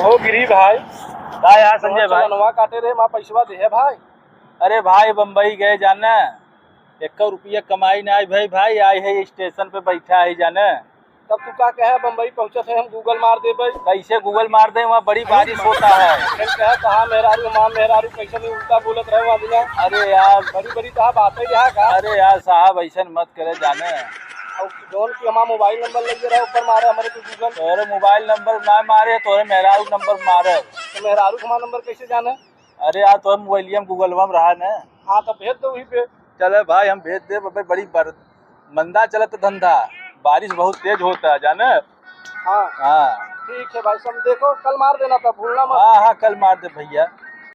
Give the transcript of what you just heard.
कहो गिरी भाई। का यार संजय भाई। चलनवा काटे रे माँ पैसवा दे भाई। अरे भाई बम्बई गए जाने, 1 रुपया कमाई ना आई भाई। भाई आई है स्टेशन पे बैठा है जाने। तब तू का कहे बम्बई पहुँचे थे हम गूगल मार दे भाई। कैसे गूगल मार दे, वहाँ बड़ी बारिश होता है। फिर कहे कहा मेहरारू माँ मेहरारू कैसे नहीं उल्टा बोलत रहे वहाँ बिना। अरे यार बड़ी बड़ी कहा बात है यहाँ का। अरे यार साहब ऐसा मत करे जाने। और जोन की हमारा मोबाइल नंबर लगे रहा ऊपर मारे हमारे को गूगल। तोरे मोबाइल नंबर ना मारे, तोरे मेहरारू नंबर मारे। तो मेहरारू का हमारा नंबर कैसे जाने। अरे यार तोरे मोबाइलिया में गूगलवा में रहा न। हाँ तो भेज दो वहीं पे। चले भाई हम भेज दे। बड़ी मंदा चलत धंधा, बारिश बहुत तेज होता है जाने। हाँ हाँ ठीक है भाई सब देखो कल मार देना था भूलना मत। हाँ हाँ कल मार दे भैया।